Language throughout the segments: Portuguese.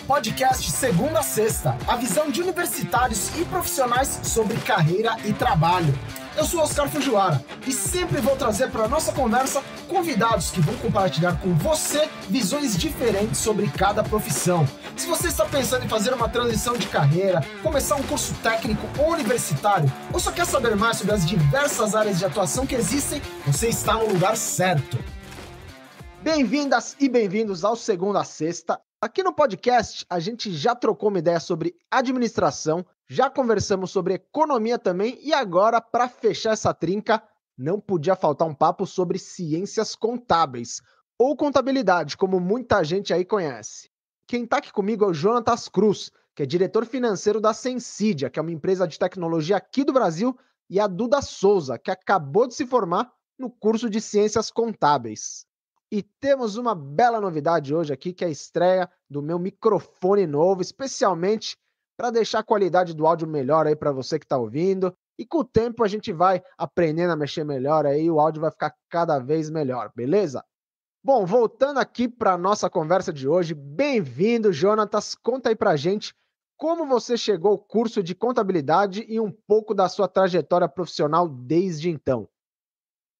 podcast Segunda a Sexta, a visão de universitários e profissionais sobre carreira e trabalho. Eu sou Oscar Fujiwara e sempre vou trazer para a nossa conversa convidados que vão compartilhar com você visões diferentes sobre cada profissão. Se você está pensando em fazer uma transição de carreira, começar um curso técnico ou universitário, ou só quer saber mais sobre as diversas áreas de atuação que existem, você está no lugar certo. Bem-vindas e bem-vindos ao Segunda a Sexta. Aqui no podcast, a gente já trocou uma ideia sobre administração, já conversamos sobre economia também, e agora, para fechar essa trinca, não podia faltar um papo sobre ciências contábeis, ou contabilidade, como muita gente aí conhece. Quem está aqui comigo é o Jonatas Cruz, que é diretor financeiro da Sensidia, que é uma empresa de tecnologia aqui do Brasil, e a Duda Souza, que acabou de se formar no curso de ciências contábeis. E temos uma bela novidade hoje aqui, que é a estreia do meu microfone novo, especialmente para deixar a qualidade do áudio melhor aí para você que está ouvindo. E com o tempo a gente vai aprendendo a mexer melhor aí, e o áudio vai ficar cada vez melhor, beleza? Bom, voltando aqui para a nossa conversa de hoje, bem-vindo, Jonatas. Conta aí para a gente como você chegou ao curso de contabilidade e um pouco da sua trajetória profissional desde então.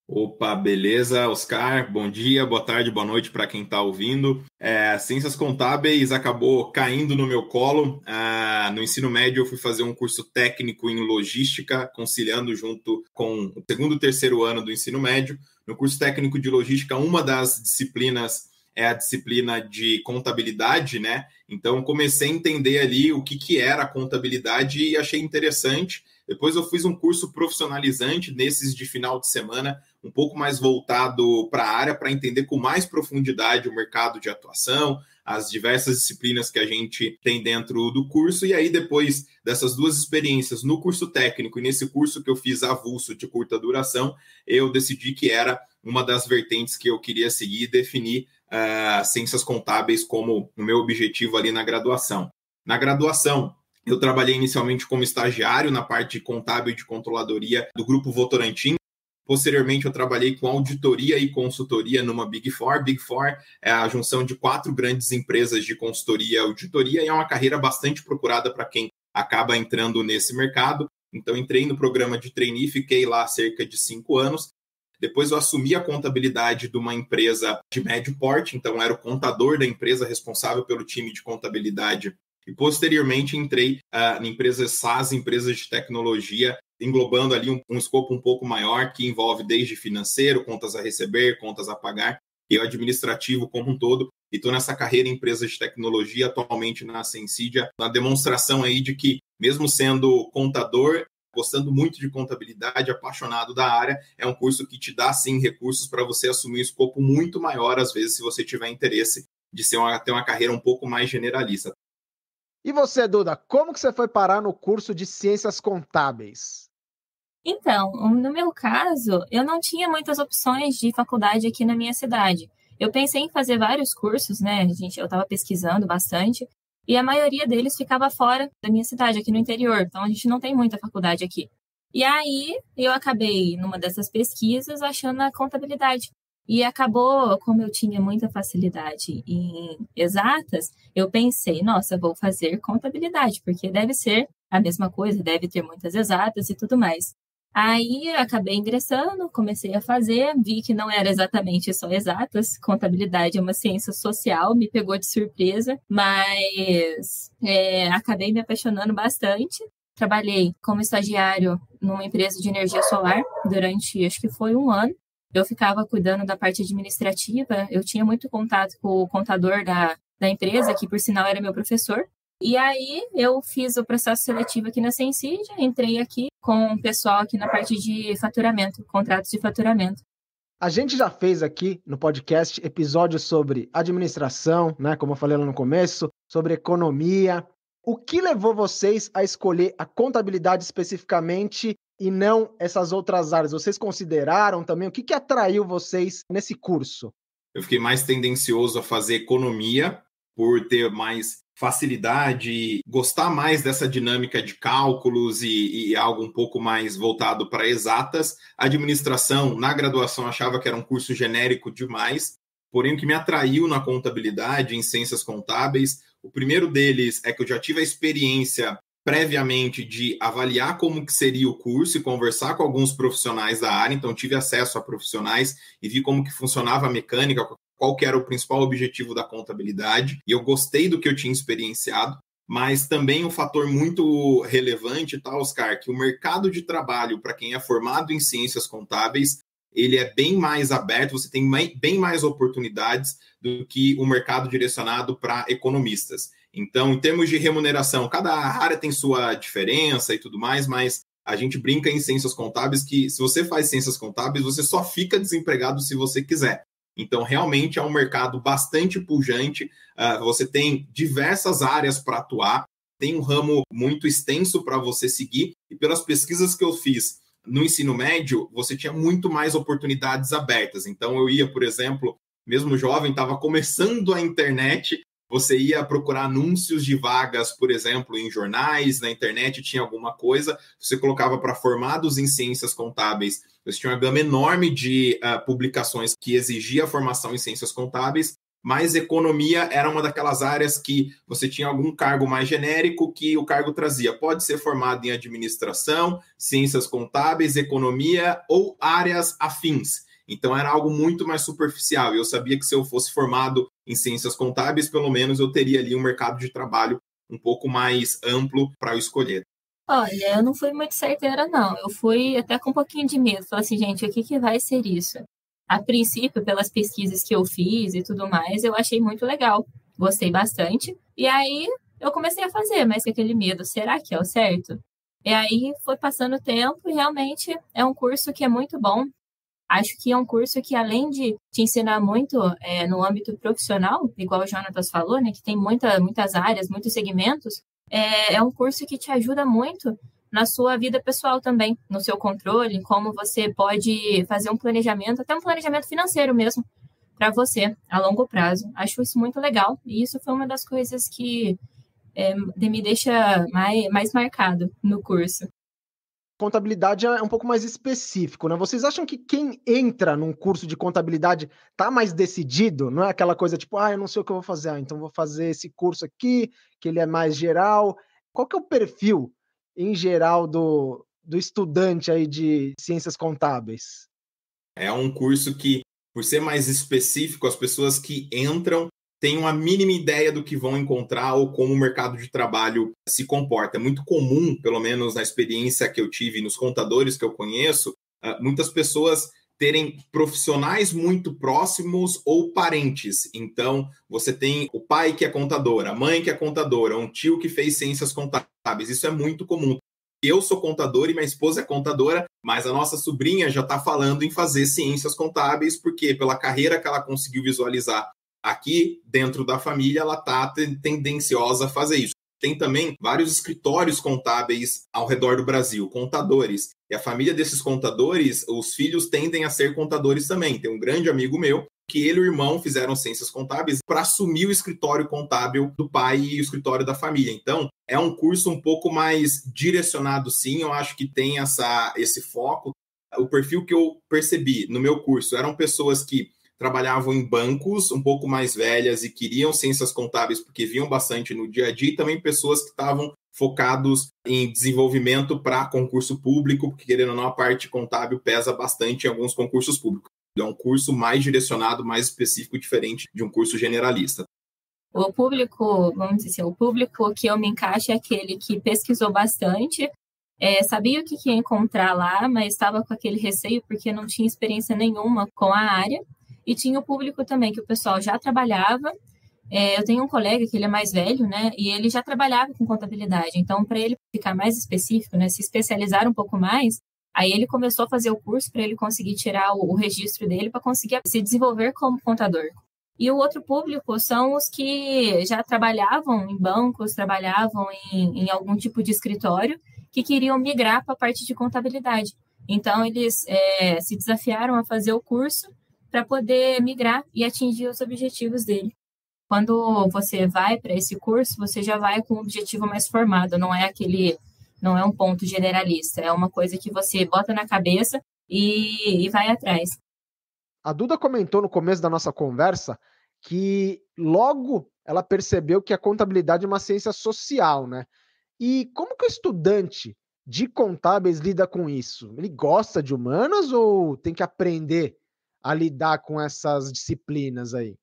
Opa, beleza, Oscar? Bom dia, boa tarde, boa noite para quem está ouvindo. Ciências Contábeis acabou caindo no meu colo. No ensino médio eu fui fazer um curso técnico em logística, conciliando junto com o segundo e terceiro ano do ensino médio. No curso técnico de logística, uma das disciplinas é a disciplina de contabilidade, né? Então comecei a entender ali o que era a contabilidade e achei interessante. Depois eu fiz um curso profissionalizante nesses de final de semana, um pouco mais voltado para a área, para entender com mais profundidade o mercado de atuação, as diversas disciplinas que a gente tem dentro do curso. E aí, depois dessas duas experiências no curso técnico e nesse curso que eu fiz avulso de curta duração, eu decidi que era uma das vertentes que eu queria seguir e definir ciências contábeis como o meu objetivo ali na graduação. Na graduação, eu trabalhei inicialmente como estagiário na parte de contábil e de controladoria do Grupo Votorantim. Posteriormente, eu trabalhei com auditoria e consultoria numa Big Four. Big Four é a junção de 4 grandes empresas de consultoria e auditoria e é uma carreira bastante procurada para quem acaba entrando nesse mercado. Então, entrei no programa de trainee, fiquei lá cerca de 5 anos. Depois eu assumi a contabilidade de uma empresa de médio porte, então era o contador da empresa responsável pelo time de contabilidade. E posteriormente entrei em empresas SaaS, empresas de tecnologia, englobando ali um escopo um pouco maior, que envolve desde financeiro, contas a receber, contas a pagar, e o administrativo como um todo. E estou nessa carreira em empresas de tecnologia, atualmente na Sensidia, na demonstração aí de que, mesmo sendo contador, gostando muito de contabilidade, apaixonado da área, é um curso que te dá, sim, recursos para você assumir um escopo muito maior, às vezes, se você tiver interesse de ter uma carreira um pouco mais generalista. E você, Duda, como que você foi parar no curso de Ciências Contábeis? Então, no meu caso, eu não tinha muitas opções de faculdade aqui na minha cidade. Eu pensei em fazer vários cursos, né? Eu estava pesquisando bastante, e a maioria deles ficava fora da minha cidade, aqui no interior. Então, a gente não tem muita faculdade aqui. E aí, eu acabei, numa dessas pesquisas, achando a contabilidade. E acabou, como eu tinha muita facilidade em exatas, eu pensei, nossa, vou fazer contabilidade, porque deve ser a mesma coisa, deve ter muitas exatas e tudo mais. Aí acabei ingressando, comecei a fazer, vi que não era exatamente só exatas, contabilidade é uma ciência social, me pegou de surpresa, mas acabei me apaixonando bastante. Trabalhei como estagiário numa empresa de energia solar durante, acho que foi 1 ano. Eu ficava cuidando da parte administrativa, eu tinha muito contato com o contador da empresa, que por sinal era meu professor. E aí eu fiz o processo seletivo aqui na Sensidia, entrei aqui com o pessoal aqui na parte de faturamento, contratos de faturamento. A gente já fez aqui no podcast episódios sobre administração, né, como eu falei lá no começo, sobre economia. O que levou vocês a escolher a contabilidade especificamente e não essas outras áreas? Vocês consideraram também? O que atraiu vocês nesse curso? Eu fiquei mais tendencioso a fazer economia por ter mais facilidade, gostar mais dessa dinâmica de cálculos e algo um pouco mais voltado para exatas. A administração, na graduação, achava que era um curso genérico demais. porém o que me atraiu na contabilidade, em ciências contábeis, o primeiro deles é que eu já tive a experiência previamente de avaliar como que seria o curso e conversar com alguns profissionais da área, então tive acesso a profissionais e vi como que funcionava a mecânica, qual que era o principal objetivo da contabilidade, e eu gostei do que eu tinha experienciado, mas também um fator muito relevante, tá, Oscar, que o mercado de trabalho para quem é formado em ciências contábeis, ele é bem mais aberto, você tem bem mais oportunidades do que o mercado direcionado para economistas. Então, em termos de remuneração, cada área tem sua diferença e tudo mais, mas a gente brinca em ciências contábeis que se você faz ciências contábeis, você só fica desempregado se você quiser. Então, realmente é um mercado bastante pujante, você tem diversas áreas para atuar, tem um ramo muito extenso para você seguir, e pelas pesquisas que eu fiz no ensino médio, você tinha muito mais oportunidades abertas. Então, eu ia, por exemplo, mesmo jovem, estava começando a internet, você ia procurar anúncios de vagas, por exemplo, em jornais, na internet tinha alguma coisa, você colocava para formados em ciências contábeis, você tinha uma gama enorme de publicações que exigia a formação em ciências contábeis, mas economia era uma daquelas áreas que você tinha algum cargo mais genérico que o cargo trazia. Pode ser formado em administração, ciências contábeis, economia ou áreas afins. Então, era algo muito mais superficial. Eu sabia que se eu fosse formado em ciências contábeis, pelo menos eu teria ali um mercado de trabalho um pouco mais amplo para eu escolher. Olha, eu não fui muito certeira, não. Eu fui até com um pouquinho de medo. Falei assim, gente, o que vai ser isso? A princípio, pelas pesquisas que eu fiz e tudo mais, eu achei muito legal. Gostei bastante. E aí, eu comecei a fazer, mas com aquele medo, será que é o certo? E aí, foi passando o tempo e realmente é um curso que é muito bom. Acho que é um curso que, além de te ensinar muito no âmbito profissional, igual o Jonatas falou, né, que tem muitas áreas, muitos segmentos, é um curso que te ajuda muito na sua vida pessoal também, no seu controle, como você pode fazer um planejamento, até um planejamento financeiro mesmo, para você, a longo prazo. Acho isso muito legal e isso foi uma das coisas que me deixa mais marcado no curso. Contabilidade é um pouco mais específico, né? Vocês acham que quem entra num curso de contabilidade tá mais decidido? Não é aquela coisa tipo, eu não sei o que eu vou fazer, então vou fazer esse curso aqui, que ele é mais geral. Qual que é o perfil, em geral, do estudante aí de ciências contábeis? É um curso que, por ser mais específico, as pessoas que entram têm uma mínima ideia do que vão encontrar ou como o mercado de trabalho se comporta. É muito comum, pelo menos na experiência que eu tive nos contadores que eu conheço, muitas pessoas terem profissionais muito próximos ou parentes. Então, você tem o pai que é contador, a mãe que é contadora, um tio que fez ciências contábeis. Isso é muito comum. Eu sou contador e minha esposa é contadora, mas a nossa sobrinha já está falando em fazer ciências contábeis, porque pela carreira que ela conseguiu visualizar aqui dentro da família, ela está tendenciosa a fazer isso. Tem também vários escritórios contábeis ao redor do Brasil, contadores. E a família desses contadores, os filhos tendem a ser contadores também. Tem um grande amigo meu que ele e o irmão fizeram ciências contábeis para assumir o escritório contábil do pai e o escritório da família. Então, é um curso um pouco mais direcionado, sim. Eu acho que tem esse foco. O perfil que eu percebi no meu curso eram pessoas que trabalhavam em bancos um pouco mais velhas e queriam ciências contábeis porque viam bastante no dia a dia, e também pessoas que estavam focados em desenvolvimento para concurso público, porque, querendo ou não, a parte contábil pesa bastante em alguns concursos públicos. É um curso mais direcionado, mais específico, diferente de um curso generalista. O público, vamos dizer assim, o público que eu me encaixo é aquele que pesquisou bastante, sabia o que ia encontrar lá, mas estava com aquele receio porque não tinha experiência nenhuma com a área. E tinha o público também, que o pessoal já trabalhava. Eu tenho um colega que ele é mais velho, né? E ele já trabalhava com contabilidade. Então, para ele ficar mais específico, né? Se especializar um pouco mais, aí ele começou a fazer o curso para ele conseguir tirar o registro dele para conseguir se desenvolver como contador. E o outro público são os que já trabalhavam em bancos, trabalhavam em algum tipo de escritório, que queriam migrar para a parte de contabilidade. Então, eles se desafiaram a fazer o curso para poder migrar e atingir os objetivos dele. Quando você vai para esse curso, você já vai com um objetivo mais formado, não é um ponto generalista, é uma coisa que você bota na cabeça e vai atrás. A Duda comentou no começo da nossa conversa que logo ela percebeu que a contabilidade é uma ciência social, né? E como que o estudante de contábeis lida com isso? Ele gosta de humanas ou tem que aprender a lidar com essas disciplinas aí?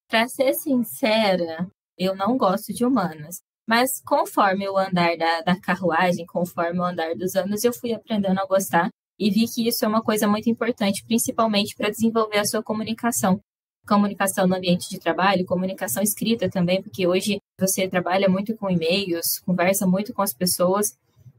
Para ser sincera, eu não gosto de humanas. Mas conforme o andar da carruagem, conforme o andar dos anos, eu fui aprendendo a gostar e vi que isso é uma coisa muito importante, principalmente para desenvolver a sua comunicação. Comunicação no ambiente de trabalho, comunicação escrita também, porque hoje você trabalha muito com e-mails, conversa muito com as pessoas.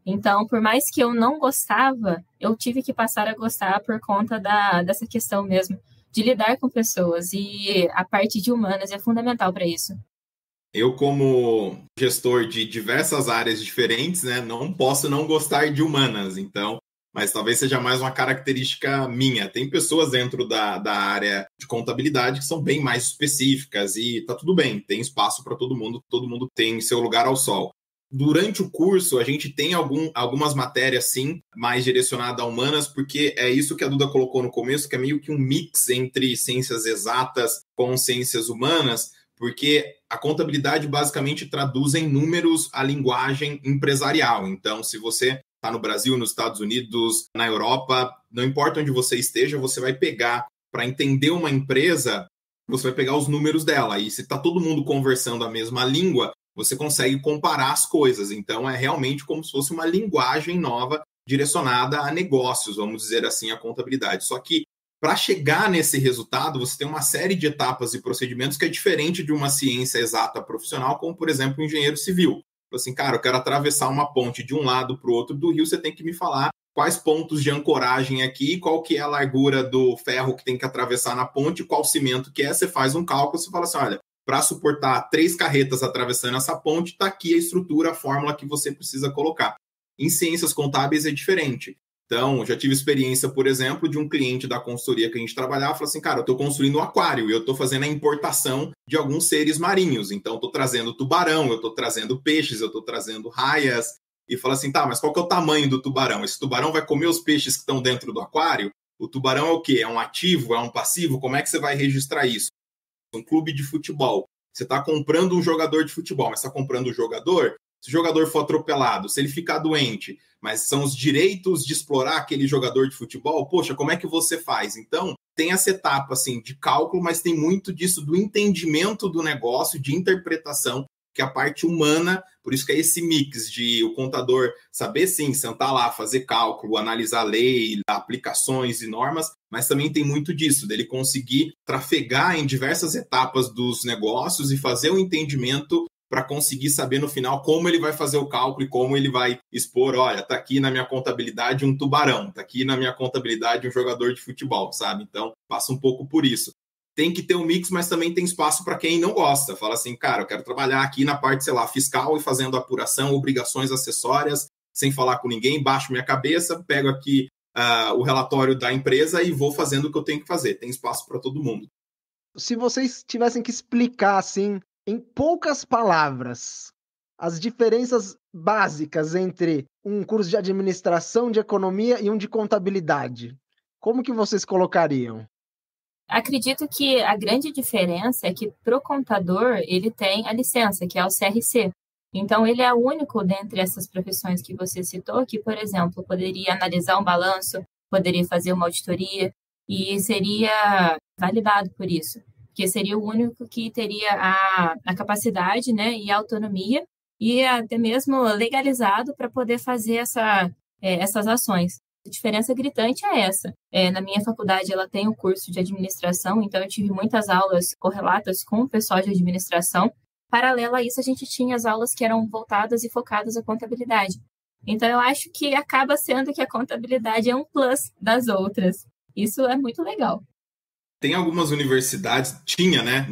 Então, por mais que eu não gostava, eu tive que passar a gostar por conta dessa questão mesmo, de lidar com pessoas. E a parte de humanas é fundamental para isso. Eu, como gestor de diversas áreas diferentes, né, não posso não gostar de humanas, então, mas talvez seja mais uma característica minha. Tem pessoas dentro da área de contabilidade que são bem mais específicas e tá tudo bem, tem espaço para todo mundo tem seu lugar ao sol. Durante o curso, a gente tem algumas matérias, sim, mais direcionadas a humanas, porque é isso que a Duda colocou no começo, que é meio que um mix entre ciências exatas com ciências humanas, porque a contabilidade basicamente traduz em números a linguagem empresarial. Então, se você está no Brasil, nos Estados Unidos, na Europa, não importa onde você esteja, você vai pegar, para entender uma empresa, você vai pegar os números dela. E se está todo mundo conversando a mesma língua, você consegue comparar as coisas. Então, é realmente como se fosse uma linguagem nova direcionada a negócios, vamos dizer assim, a contabilidade. Só que, para chegar nesse resultado, você tem uma série de etapas e procedimentos que é diferente de uma ciência exata profissional, como, por exemplo, o engenheiro civil. Assim, cara, eu quero atravessar uma ponte de um lado para o outro do rio, você tem que me falar quais pontos de ancoragem aqui, qual que é a largura do ferro que tem que atravessar na ponte, qual cimento que é, você faz um cálculo, você fala assim, olha, para suportar 3 carretas atravessando essa ponte, está aqui a estrutura, a fórmula que você precisa colocar. Em ciências contábeis é diferente. Então, já tive experiência, por exemplo, de um cliente da consultoria que a gente trabalhava, falou assim, cara, eu estou construindo um aquário e eu estou fazendo a importação de alguns seres marinhos. Então, estou trazendo tubarão, eu estou trazendo peixes, eu estou trazendo raias. E fala assim, tá, mas qual que é o tamanho do tubarão? Esse tubarão vai comer os peixes que estão dentro do aquário? O tubarão é o quê? É um ativo? É um passivo? Como é que você vai registrar isso? Um clube de futebol. Você está comprando um jogador de futebol, mas está comprando um jogador? Se o jogador for atropelado, se ele ficar doente, mas são os direitos de explorar aquele jogador de futebol, poxa, como é que você faz? Então, tem essa etapa assim, de cálculo, mas tem muito disso do entendimento do negócio, de interpretação, que é a parte humana, por isso que é esse mix de o contador saber, sim, sentar lá, fazer cálculo, analisar lei, aplicações e normas, mas também tem muito disso, dele conseguir trafegar em diversas etapas dos negócios e fazer o entendimento para conseguir saber no final como ele vai fazer o cálculo e como ele vai expor, olha, tá aqui na minha contabilidade um tubarão, tá aqui na minha contabilidade um jogador de futebol, sabe? Então, passa um pouco por isso. Tem que ter um mix, mas também tem espaço para quem não gosta. Fala assim, cara, eu quero trabalhar aqui na parte, sei lá, fiscal e fazendo apuração, obrigações acessórias, sem falar com ninguém, baixo minha cabeça, pego aqui o relatório da empresa e vou fazendo o que eu tenho que fazer. Tem espaço para todo mundo. Se vocês tivessem que explicar, assim, em poucas palavras, as diferenças básicas entre um curso de administração, de economia e um de contabilidade, como que vocês colocariam? Acredito que a grande diferença é que para o contador ele tem a licença, que é o CRC. Então, ele é o único dentre essas profissões que você citou que, por exemplo, poderia analisar um balanço, poderia fazer uma auditoria e seria validado por isso, porque seria o único que teria a capacidade, né, e a autonomia e até mesmo legalizado para poder fazer essas ações. A diferença gritante é essa. Na minha faculdade, ela tem o curso de administração, então eu tive muitas aulas correlatas com o pessoal de administração. Paralelo a isso, a gente tinha as aulas que eram voltadas e focadas à contabilidade. Então, eu acho que acaba sendo que a contabilidade é um plus das outras. Isso é muito legal. Tem algumas universidades, tinha, né,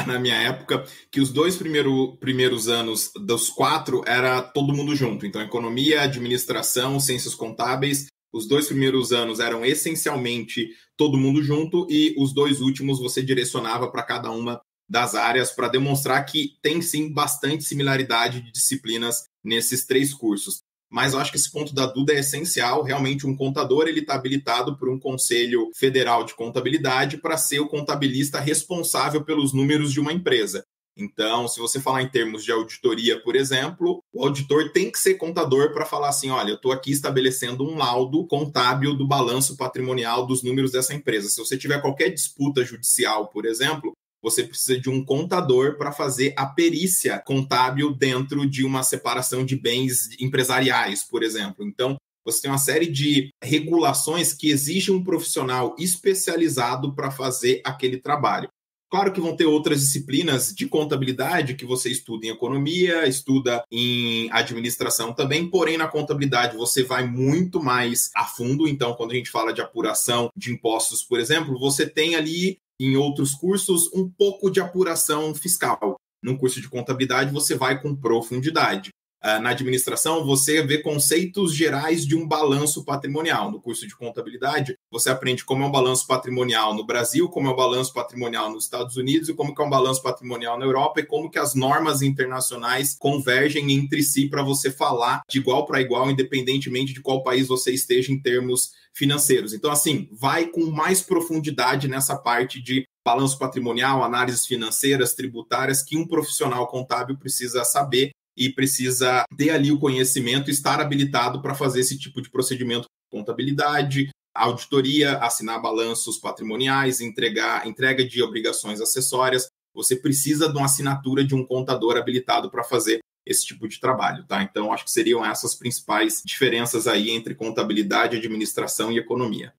na minha época, que os 2 primeiros anos dos 4 era todo mundo junto. Então, economia, administração, ciências contábeis, os 2 primeiros anos eram essencialmente todo mundo junto e os 2 últimos você direcionava para cada uma das áreas para demonstrar que tem, sim, bastante similaridade de disciplinas nesses 3 cursos. mas eu acho que esse ponto da Duda é essencial. Realmente, um contador ele está habilitado por um Conselho Federal de Contabilidade para ser o contabilista responsável pelos números de uma empresa. Então, se você falar em termos de auditoria, por exemplo, o auditor tem que ser contador para falar assim, olha, eu estou aqui estabelecendo um laudo contábil do balanço patrimonial dos números dessa empresa. Se você tiver qualquer disputa judicial, por exemplo, você precisa de um contador para fazer a perícia contábil dentro de uma separação de bens empresariais, por exemplo. Então, você tem uma série de regulações que exigem um profissional especializado para fazer aquele trabalho. Claro que vão ter outras disciplinas de contabilidade que você estuda em economia, estuda em administração também, porém na contabilidade você vai muito mais a fundo. Então, quando a gente fala de apuração de impostos, por exemplo, você tem ali em outros cursos um pouco de apuração fiscal. Num curso de contabilidade você vai com profundidade. Na administração, você vê conceitos gerais de um balanço patrimonial. No curso de contabilidade, você aprende como é um balanço patrimonial no Brasil, como é um balanço patrimonial nos Estados Unidos e como é um balanço patrimonial na Europa e como que as normas internacionais convergem entre si para você falar de igual para igual, independentemente de qual país você esteja em termos financeiros. Então, assim, vai com mais profundidade nessa parte de balanço patrimonial, análises financeiras, tributárias, que um profissional contábil precisa saber e precisa ter ali o conhecimento e estar habilitado para fazer esse tipo de procedimento de contabilidade, auditoria, assinar balanços patrimoniais, entrega de obrigações acessórias. Você precisa de uma assinatura de um contador habilitado para fazer esse tipo de trabalho, tá? Então, acho que seriam essas principais diferenças aí entre contabilidade, administração e economia.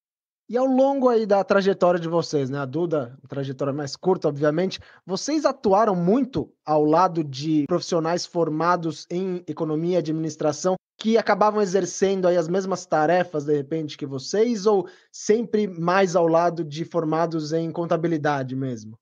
E ao longo aí da trajetória de vocês, né, a Duda, trajetória mais curta, obviamente, vocês atuaram muito ao lado de profissionais formados em economia e administração que acabavam exercendo aí as mesmas tarefas, de repente, que vocês, ou sempre mais ao lado de formados em contabilidade mesmo?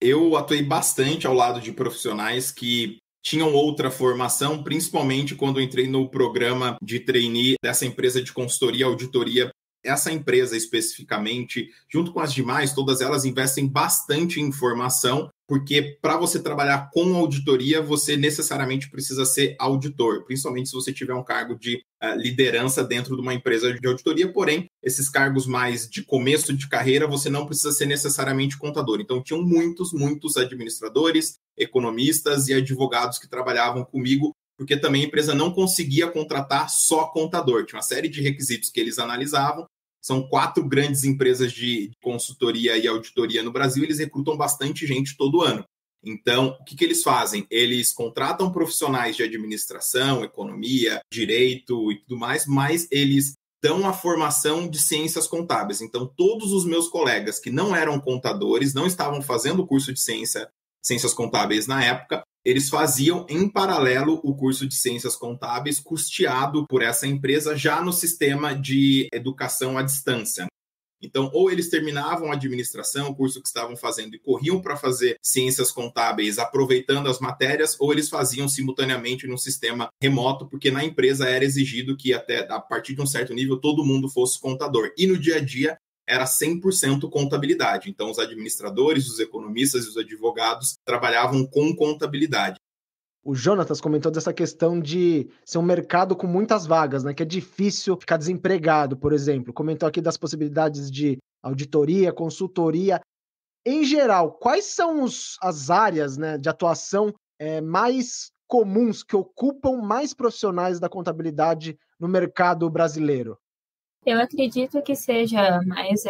Eu atuei bastante ao lado de profissionais que tinham outra formação, principalmente quando eu entrei no programa de trainee dessa empresa de consultoria e auditoria. Essa empresa especificamente, junto com as demais, todas elas investem bastante em formação, porque para você trabalhar com auditoria, você necessariamente precisa ser auditor, principalmente se você tiver um cargo de liderança dentro de uma empresa de auditoria, porém, esses cargos mais de começo de carreira, você não precisa ser necessariamente contador. Então, tinham muitos administradores, economistas e advogados que trabalhavam comigo, porque também a empresa não conseguia contratar só contador. Tinha uma série de requisitos que eles analisavam. São 4 grandes empresas de consultoria e auditoria no Brasil, eles recrutam bastante gente todo ano. Então, o que eles fazem? Eles contratam profissionais de administração, economia, direito e tudo mais, mas eles dão a formação de ciências contábeis. Então, todos os meus colegas que não eram contadores, não estavam fazendo o curso de ciências contábeis na época, eles faziam em paralelo o curso de ciências contábeis custeado por essa empresa já no sistema de educação à distância. Então, ou eles terminavam a administração, o curso que estavam fazendo, e corriam para fazer ciências contábeis aproveitando as matérias, ou eles faziam simultaneamente num sistema remoto, porque na empresa era exigido que até a partir de um certo nível todo mundo fosse contador. E no dia a dia era 100% contabilidade. Então, os administradores, os economistas e os advogados trabalhavam com contabilidade. O Jonatas comentou dessa questão de ser um mercado com muitas vagas, né? Que é difícil ficar desempregado, por exemplo. Comentou aqui das possibilidades de auditoria, consultoria. Em geral, quais são as áreas, né, de atuação mais comuns, que ocupam mais profissionais da contabilidade no mercado brasileiro? Eu acredito que seja mais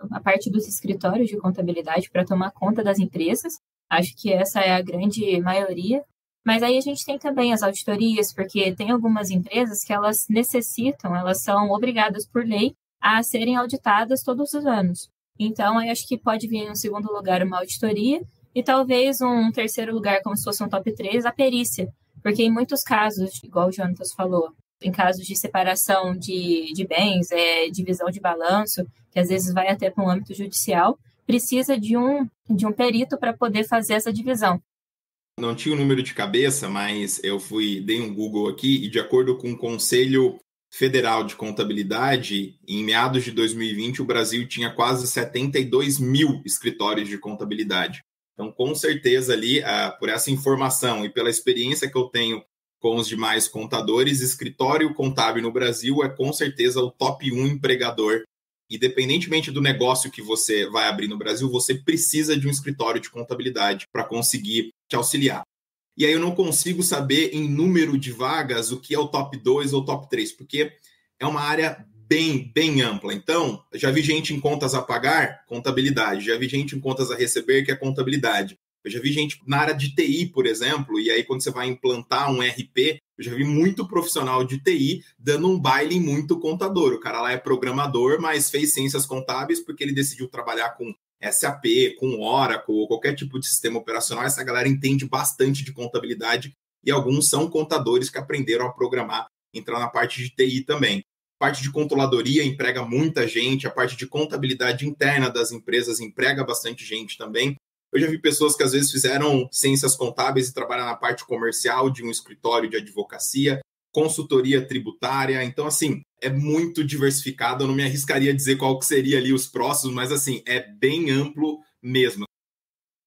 a parte dos escritórios de contabilidade para tomar conta das empresas. Acho que essa é a grande maioria. Mas aí a gente tem também as auditorias, porque tem algumas empresas que elas necessitam, elas são obrigadas por lei a serem auditadas todos os anos. Então, eu acho que pode vir em um segundo lugar uma auditoria e talvez um terceiro lugar, como se fosse um top 3, a perícia. Porque em muitos casos, igual o Jonatas falou, em casos de separação de bens, divisão de balanço, que às vezes vai até para um âmbito judicial, precisa de um perito para poder fazer essa divisão. Não tinha o número de cabeça, mas eu dei um Google aqui e de acordo com o Conselho Federal de Contabilidade, em meados de 2020, o Brasil tinha quase 72 mil escritórios de contabilidade. Então, com certeza ali, por essa informação e pela experiência que eu tenho com os demais contadores. Escritório contábil no Brasil é com certeza o top 1 empregador. Independentemente do negócio que você vai abrir no Brasil, você precisa de um escritório de contabilidade para conseguir te auxiliar. E aí eu não consigo saber em número de vagas o que é o top 2 ou top 3, porque é uma área bem ampla. Então, já vi gente em contas a pagar, contabilidade. Já vi gente em contas a receber, que é contabilidade. Eu já vi gente na área de TI, por exemplo, e aí quando você vai implantar um RP, eu já vi muito profissional de TI dando um baile em muito contador. O cara lá é programador, mas fez ciências contábeis porque ele decidiu trabalhar com SAP, com Oracle, ou qualquer tipo de sistema operacional. Essa galera entende bastante de contabilidade e alguns são contadores que aprenderam a programar, entrar na parte de TI também. A parte de controladoria emprega muita gente, a parte de contabilidade interna das empresas emprega bastante gente também. Eu já vi pessoas que às vezes fizeram ciências contábeis e trabalham na parte comercial de um escritório de advocacia, consultoria tributária. Então, assim, é muito diversificado. Eu não me arriscaria a dizer qual que seria ali os próximos, mas, assim, é bem amplo mesmo.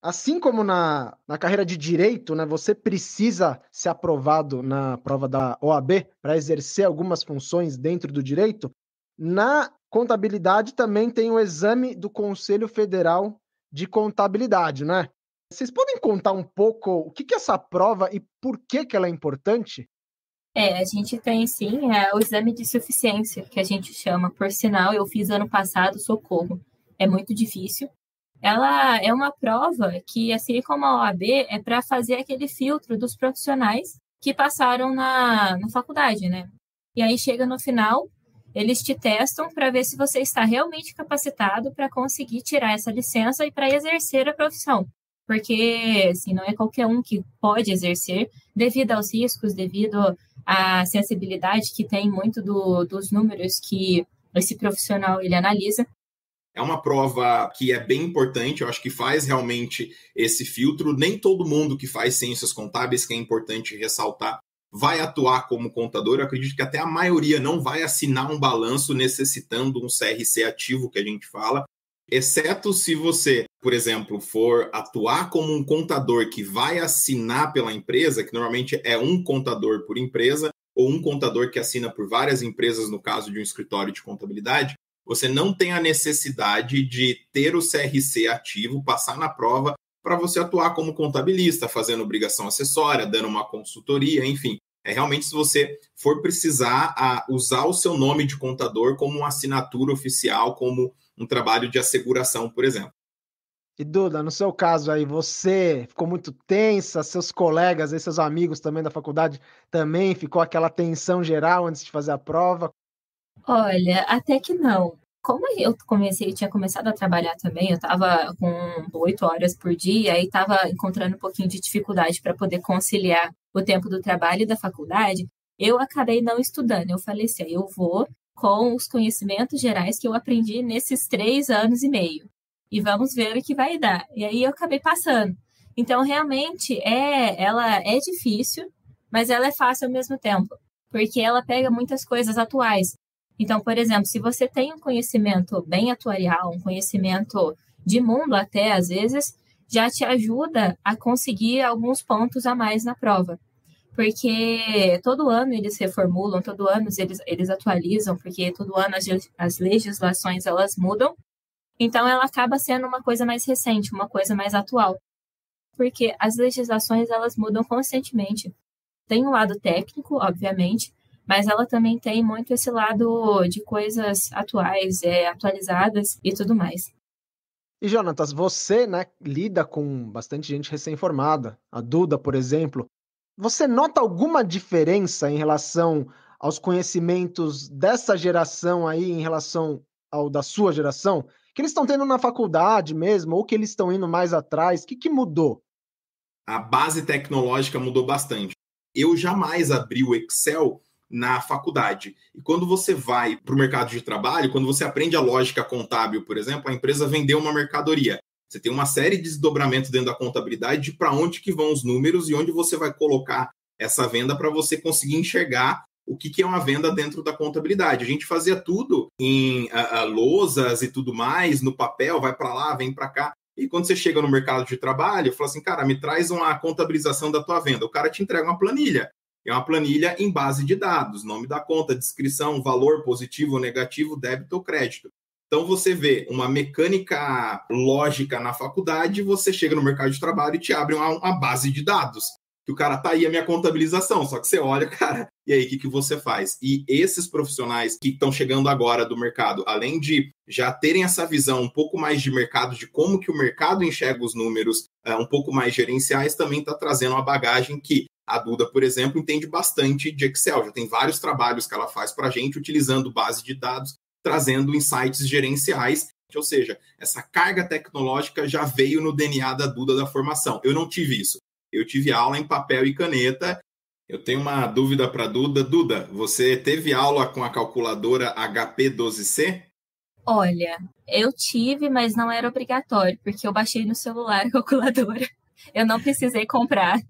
Assim como na carreira de direito, né, você precisa ser aprovado na prova da OAB para exercer algumas funções dentro do direito, na contabilidade também tem o exame do Conselho Federal de Contabilidade, né? Vocês podem contar um pouco o que é essa prova e por que ela é importante? A gente tem sim o exame de suficiência, que a gente chama. Por sinal, eu fiz ano passado, socorro. É muito difícil. Ela é uma prova que, assim como a OAB, é para fazer aquele filtro dos profissionais que passaram na faculdade, né? E aí chega no final, eles te testam para ver se você está realmente capacitado para conseguir tirar essa licença e para exercer a profissão. Porque, assim, não é qualquer um que pode exercer, devido aos riscos, devido à sensibilidade que tem muito dos números que esse profissional ele analisa. É uma prova que é bem importante, eu acho que faz realmente esse filtro. Nem todo mundo que faz ciências contábeis, que é importante ressaltar, vai atuar como contador. Eu acredito que até a maioria não vai assinar um balanço necessitando um CRC ativo, que a gente fala, exceto se você, por exemplo, for atuar como um contador que vai assinar pela empresa, que normalmente é um contador por empresa, ou um contador que assina por várias empresas, no caso de um escritório de contabilidade. Você não tem a necessidade de ter o CRC ativo, passar na prova, para você atuar como contabilista, fazendo obrigação acessória, dando uma consultoria, enfim. É realmente se você for precisar usar o seu nome de contador como uma assinatura oficial, como um trabalho de asseguração, por exemplo. E Duda, no seu caso aí, você ficou muito tensa, seus colegas, aí, seus amigos também da faculdade, também ficou aquela tensão geral antes de fazer a prova? Olha, até que não. Como eu tinha começado a trabalhar também, eu estava com 8 horas por dia e estava encontrando um pouquinho de dificuldade para poder conciliar o tempo do trabalho e da faculdade, eu acabei não estudando. Eu falei assim, eu vou com os conhecimentos gerais que eu aprendi nesses 3 anos e meio. E vamos ver o que vai dar. E aí eu acabei passando. Então, realmente, ela é difícil, mas ela é fácil ao mesmo tempo, porque ela pega muitas coisas atuais. Então, por exemplo, se você tem um conhecimento bem atuarial, um conhecimento de mundo até, às vezes, já te ajuda a conseguir alguns pontos a mais na prova. Porque todo ano eles reformulam, todo ano eles atualizam, porque todo ano as legislações elas mudam. Então, ela acaba sendo uma coisa mais recente, uma coisa mais atual. Porque as legislações elas mudam constantemente. Tem um lado técnico, obviamente, mas ela também tem muito esse lado de coisas atuais, atualizadas e tudo mais. E, Jonatas, você, né, lida com bastante gente recém-formada, a Duda, por exemplo. Você nota alguma diferença em relação aos conhecimentos dessa geração aí em relação ao da sua geração? Que eles estão tendo na faculdade mesmo, ou que eles estão indo mais atrás? O que mudou? A base tecnológica mudou bastante. Eu jamais abri o Excel na faculdade. E quando você vai para o mercado de trabalho, quando você aprende a lógica contábil, por exemplo, a empresa vendeu uma mercadoria. Você tem uma série de desdobramentos dentro da contabilidade de para onde que vão os números e onde você vai colocar essa venda para você conseguir enxergar o que é uma venda dentro da contabilidade. A gente fazia tudo em lousas e tudo mais, no papel, vai para lá, vem para cá. E quando você chega no mercado de trabalho, fala assim, cara, me traz uma contabilização da tua venda. O cara te entrega uma planilha. É uma planilha em base de dados, nome da conta, descrição, valor positivo ou negativo, débito ou crédito. Então, você vê uma mecânica lógica na faculdade, você chega no mercado de trabalho e te abre uma base de dados. Que o cara tá aí a minha contabilização, só que você olha, cara, e aí o que você faz? E esses profissionais que estão chegando agora do mercado, além de já terem essa visão um pouco mais de mercado, de como que o mercado enxerga os números, um pouco mais gerenciais, também está trazendo uma bagagem que a Duda, por exemplo, entende bastante de Excel. Já tem vários trabalhos que ela faz para a gente, utilizando base de dados, trazendo insights gerenciais. Ou seja, essa carga tecnológica já veio no DNA da Duda da formação. Eu não tive isso. Eu tive aula em papel e caneta. Eu tenho uma dúvida para a Duda. Duda, você teve aula com a calculadora HP12C? Olha, eu tive, mas não era obrigatório, porque eu baixei no celular a calculadora. Eu não precisei comprar.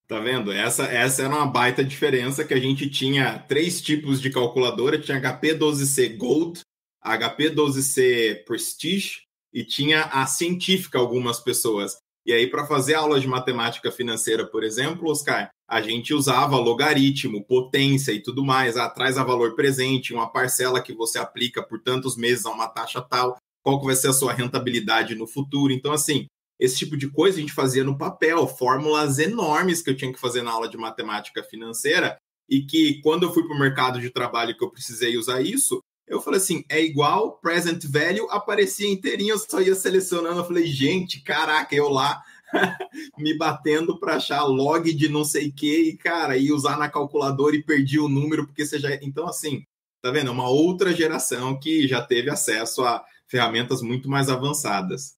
Tá vendo? Essa era uma baita diferença, que a gente tinha 3 tipos de calculadora. Tinha HP12C Gold, HP12C Prestige e tinha a científica, algumas pessoas. E aí, para fazer aula de matemática financeira, por exemplo, Oscar, a gente usava logaritmo, potência e tudo mais. Traz a valor presente, uma parcela que você aplica por tantos meses a uma taxa tal, qual que vai ser a sua rentabilidade no futuro. Então, assim, esse tipo de coisa a gente fazia no papel, fórmulas enormes que eu tinha que fazer na aula de matemática financeira, e que quando eu fui para o mercado de trabalho que eu precisei usar isso, eu falei assim, é igual, present value, aparecia inteirinho, eu só ia selecionando, eu falei, gente, caraca, eu lá me batendo para achar log de não sei o que, e cara, ia usar na calculadora e perdi o número, porque você já... Então, assim, tá vendo? É uma outra geração que já teve acesso a ferramentas muito mais avançadas.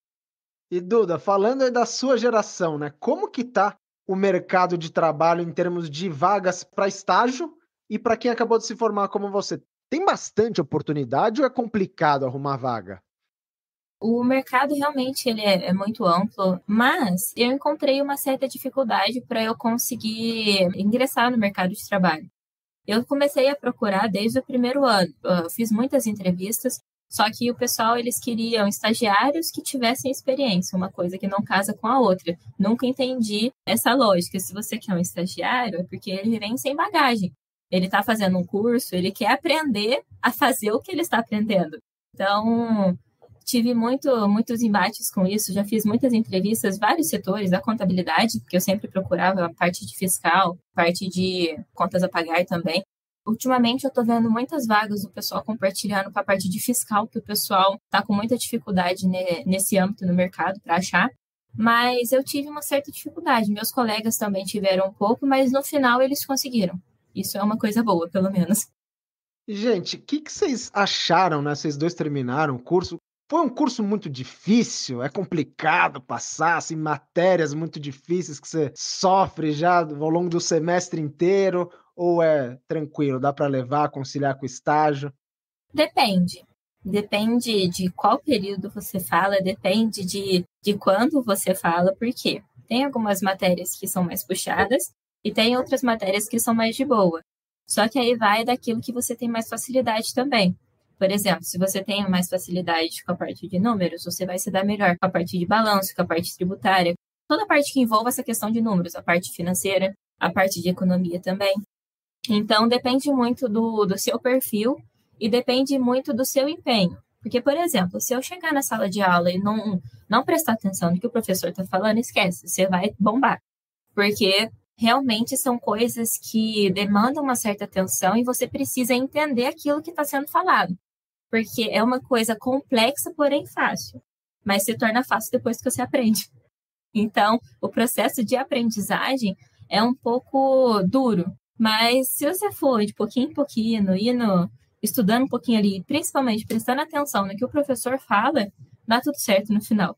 E Duda, falando aí da sua geração, né? Como que tá o mercado de trabalho em termos de vagas para estágio e para quem acabou de se formar como você? Tem bastante oportunidade ou é complicado arrumar vaga? O mercado realmente ele é muito amplo, mas eu encontrei uma certa dificuldade para eu conseguir ingressar no mercado de trabalho. Eu comecei a procurar desde o primeiro ano. Eu fiz muitas entrevistas, só que o pessoal, eles queriam estagiários que tivessem experiência, uma coisa que não casa com a outra. Nunca entendi essa lógica. Se você quer um estagiário, é porque ele vem sem bagagem. Ele está fazendo um curso, ele quer aprender a fazer o que ele está aprendendo. Então, tive muitos embates com isso, já fiz muitas entrevistas, vários setores da contabilidade, porque eu sempre procurava a parte de fiscal, parte de contas a pagar também. Ultimamente, eu estou vendo muitas vagas do pessoal compartilhando com a parte de fiscal, que o pessoal está com muita dificuldade nesse âmbito no mercado para achar. Mas eu tive uma certa dificuldade. Meus colegas também tiveram um pouco, mas no final eles conseguiram. Isso é uma coisa boa, pelo menos. Gente, o que vocês acharam, né? Vocês dois terminaram o curso. Foi um curso muito difícil? É complicado passar, assim, matérias muito difíceis que você sofre já ao longo do semestre inteiro? Ou é tranquilo, dá para levar, conciliar com o estágio? Depende. Depende de qual período você fala, depende de quando você fala, por quê? Tem algumas matérias que são mais puxadas e tem outras matérias que são mais de boa. Só que aí vai daquilo que você tem mais facilidade também. Por exemplo, se você tem mais facilidade com a parte de números, você vai se dar melhor com a parte de balanço, com a parte tributária, toda a parte que envolve essa questão de números, a parte financeira, a parte de economia também. Então, depende muito do seu perfil e depende muito do seu empenho. Porque, por exemplo, se eu chegar na sala de aula e não prestar atenção no que o professor está falando, esquece, você vai bombar. Porque realmente são coisas que demandam uma certa atenção e você precisa entender aquilo que está sendo falado. Porque é uma coisa complexa, porém fácil. Mas se torna fácil depois que você aprende. Então, o processo de aprendizagem é um pouco duro. Mas se você for de pouquinho em pouquinho, estudando um pouquinho ali, principalmente prestando atenção no que o professor fala, dá tudo certo no final.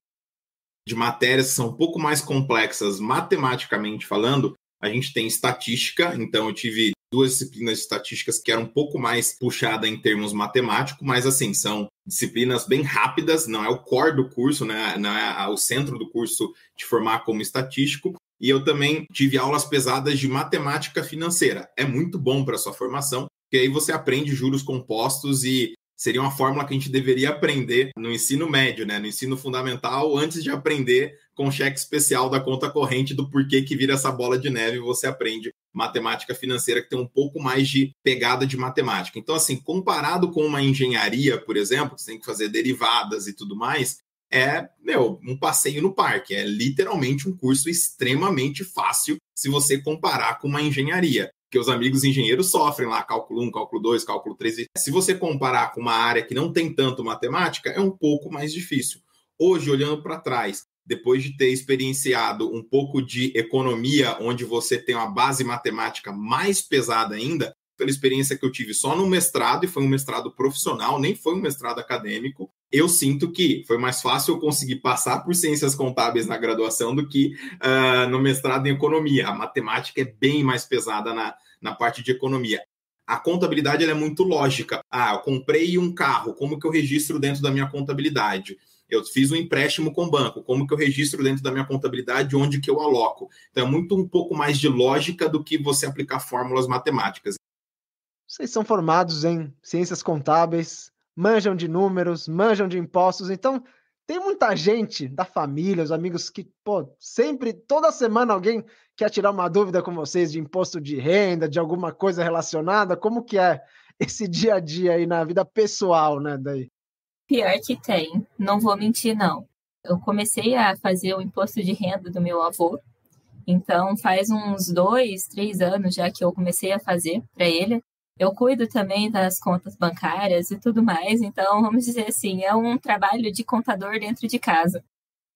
De matérias que são um pouco mais complexas matematicamente falando, a gente tem estatística, então eu tive 2 disciplinas de estatísticas que eram um pouco mais puxada em termos matemáticos, mas assim, são disciplinas bem rápidas, não é o core do curso, né? Não é o centro do curso de formar como estatístico. E eu também tive aulas pesadas de matemática financeira. É muito bom para a sua formação, porque aí você aprende juros compostos e seria uma fórmula que a gente deveria aprender no ensino médio, né? No ensino fundamental, antes de aprender com o cheque especial da conta corrente do porquê que vira essa bola de neve, você aprende matemática financeira, que tem um pouco mais de pegada de matemática. Então, assim, comparado com uma engenharia, por exemplo, que você tem que fazer derivadas e tudo mais, um passeio no parque. É literalmente um curso extremamente fácil se você comparar com uma engenharia. Porque os amigos engenheiros sofrem lá cálculo 1, cálculo 2, cálculo 3. Se você comparar com uma área que não tem tanto matemática, é um pouco mais difícil. Hoje, olhando para trás, depois de ter experienciado um pouco de economia, onde você tem uma base matemática mais pesada ainda, pela experiência que eu tive só no mestrado, e foi um mestrado profissional, nem foi um mestrado acadêmico, eu sinto que foi mais fácil eu conseguir passar por ciências contábeis na graduação do que no mestrado em economia. A matemática é bem mais pesada na parte de economia. A contabilidade ela é muito lógica. Eu comprei um carro, como que eu registro dentro da minha contabilidade? Eu fiz um empréstimo com o banco, como que eu registro dentro da minha contabilidade, onde que eu aloco? Então é um pouco mais de lógica do que você aplicar fórmulas matemáticas. Vocês são formados em ciências contábeis, manjam de números, manjam de impostos, então tem muita gente da família, os amigos que, sempre, toda semana alguém quer tirar uma dúvida com vocês de imposto de renda, de alguma coisa relacionada. Como que é esse dia a dia aí na vida pessoal, né, daí? Pior que tem, não vou mentir, não. Eu comecei a fazer o imposto de renda do meu avô, então faz uns 2, 3 anos já que eu comecei a fazer para ele. Eu cuido também das contas bancárias e tudo mais, então vamos dizer assim, é um trabalho de contador dentro de casa.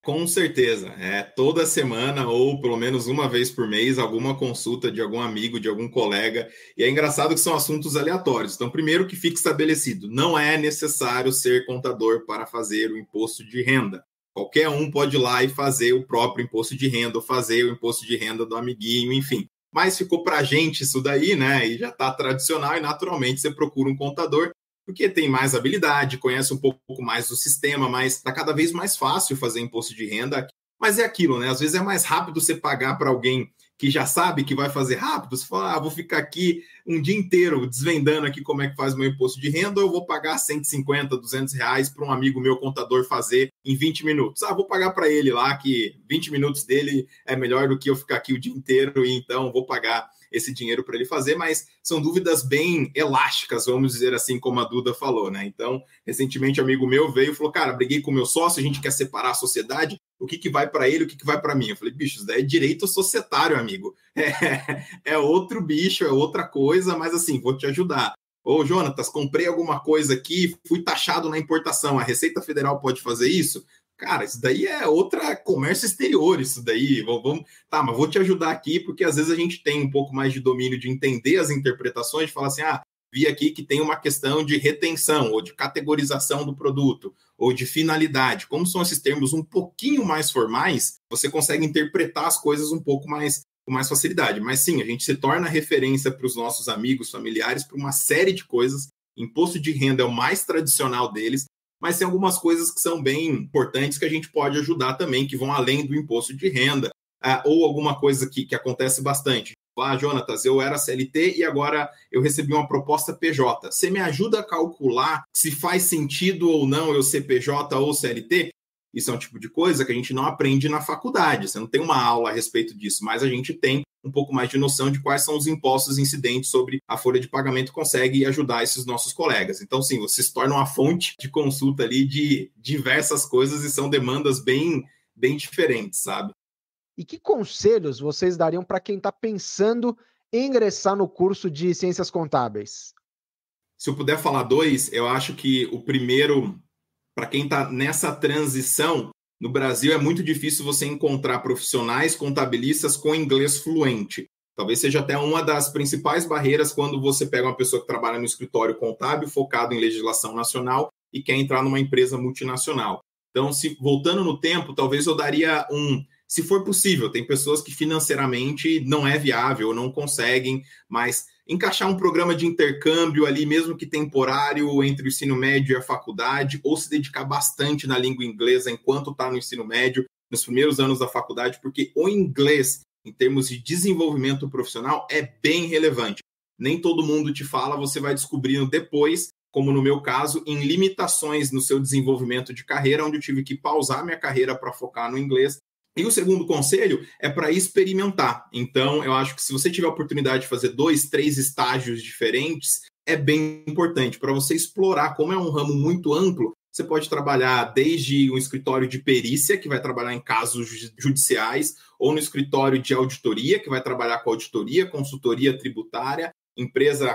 Com certeza, toda semana ou pelo menos uma vez por mês, alguma consulta de algum amigo, de algum colega, e é engraçado que são assuntos aleatórios. Então, primeiro que fique estabelecido, não é necessário ser contador para fazer o imposto de renda. Qualquer um pode ir lá e fazer o próprio imposto de renda, ou fazer o imposto de renda do amiguinho, enfim. Mas ficou para a gente isso daí, né? E já está tradicional e naturalmente você procura um contador porque tem mais habilidade, conhece um pouco mais do sistema, mas está cada vez mais fácil fazer imposto de renda. Mas é aquilo, né? Às vezes é mais rápido você pagar para alguém que já sabe que vai fazer rápido. Você fala, vou ficar aqui um dia inteiro desvendando aqui como é que faz o meu imposto de renda, ou eu vou pagar 150, 200 reais para um amigo meu contador fazer em 20 minutos. Vou pagar para ele lá que 20 minutos dele é melhor do que eu ficar aqui o dia inteiro, e então vou pagar esse dinheiro para ele fazer, mas são dúvidas bem elásticas, vamos dizer assim, como a Duda falou, né? Então, recentemente, um amigo meu veio e falou, cara, briguei com o meu sócio, a gente quer separar a sociedade, o que vai para ele, o que vai para mim? Eu falei, bicho, isso daí é direito societário, amigo. É outro bicho, é outra coisa, mas assim, vou te ajudar. Ô, Jonatas, comprei alguma coisa aqui, fui taxado na importação, a Receita Federal pode fazer isso? Cara, isso daí é outra comércio exterior, isso daí. Mas vou te ajudar aqui, porque às vezes a gente tem um pouco mais de domínio de entender as interpretações, de falar assim, vi aqui que tem uma questão de retenção, ou de categorização do produto, ou de finalidade. Como são esses termos um pouquinho mais formais, você consegue interpretar as coisas um pouco mais com mais facilidade. Mas sim, a gente se torna referência para os nossos amigos, familiares, para uma série de coisas. Imposto de renda é o mais tradicional deles, mas tem algumas coisas que são bem importantes que a gente pode ajudar também, que vão além do imposto de renda, ou alguma coisa que acontece bastante. Jonatas, eu era CLT e agora eu recebi uma proposta PJ. Você me ajuda a calcular se faz sentido ou não eu ser PJ ou CLT? Isso é um tipo de coisa que a gente não aprende na faculdade. Você não tem uma aula a respeito disso, mas a gente tem um pouco mais de noção de quais são os impostos incidentes sobre a folha de pagamento, consegue ajudar esses nossos colegas. Então, sim, você se torna uma fonte de consulta ali de diversas coisas e são demandas bem diferentes, sabe? E que conselhos vocês dariam para quem está pensando em ingressar no curso de Ciências Contábeis? Se eu puder falar 2, eu acho que o primeiro, para quem está nessa transição, no Brasil é muito difícil você encontrar profissionais contabilistas com inglês fluente. Talvez seja até uma das principais barreiras quando você pega uma pessoa que trabalha no escritório contábil, focado em legislação nacional e quer entrar numa empresa multinacional. Então, voltando no tempo, talvez eu daria se for possível, tem pessoas que financeiramente não é viável, não conseguem, mas encaixar um programa de intercâmbio ali, mesmo que temporário, entre o ensino médio e a faculdade, ou se dedicar bastante na língua inglesa enquanto está no ensino médio, nos primeiros anos da faculdade, porque o inglês, em termos de desenvolvimento profissional, é bem relevante. Nem todo mundo te fala, você vai descobrindo depois, como no meu caso, em limitações no seu desenvolvimento de carreira, onde eu tive que pausar minha carreira para focar no inglês, E o segundo conselho é para experimentar. Então, eu acho que se você tiver a oportunidade de fazer 2, 3 estágios diferentes, é bem importante para você explorar. Como é um ramo muito amplo, você pode trabalhar desde um escritório de perícia, que vai trabalhar em casos judiciais, ou no escritório de auditoria, que vai trabalhar com auditoria, consultoria tributária,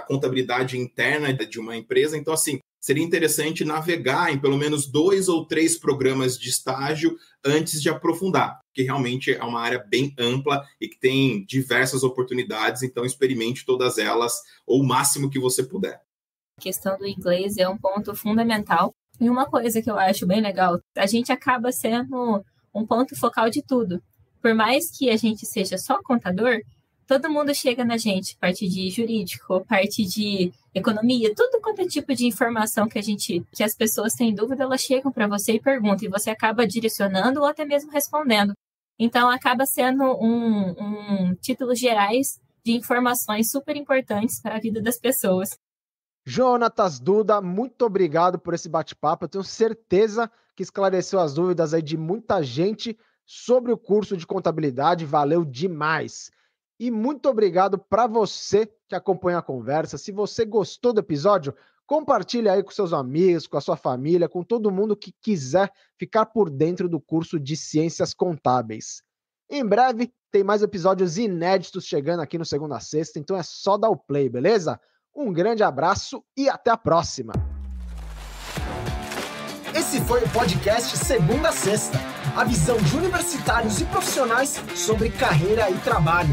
contabilidade interna de uma empresa. Então, assim, seria interessante navegar em pelo menos 2 ou 3 programas de estágio antes de aprofundar, porque realmente é uma área bem ampla e que tem diversas oportunidades, então experimente todas elas, ou o máximo que você puder. A questão do inglês é um ponto fundamental. E uma coisa que eu acho bem legal, a gente acaba sendo um ponto focal de tudo. Por mais que a gente seja só contador, todo mundo chega na gente, parte de jurídico, parte de economia, tudo quanto é tipo de informação que as pessoas têm dúvida, elas chegam para você e perguntam, e você acaba direcionando ou até mesmo respondendo. Então, acaba sendo um títulos gerais de informações super importantes para a vida das pessoas. Jonatas, Duda, muito obrigado por esse bate-papo. Eu tenho certeza que esclareceu as dúvidas aí de muita gente sobre o curso de contabilidade. Valeu demais. E muito obrigado para você que acompanha a conversa. Se você gostou do episódio, compartilhe aí com seus amigos, com a sua família, com todo mundo que quiser ficar por dentro do curso de Ciências Contábeis. Em breve, tem mais episódios inéditos chegando aqui no Segunda a Sexta, então é só dar o play, beleza? Um grande abraço e até a próxima! Esse foi o podcast Segunda a Sexta, a visão de universitários e profissionais sobre carreira e trabalho.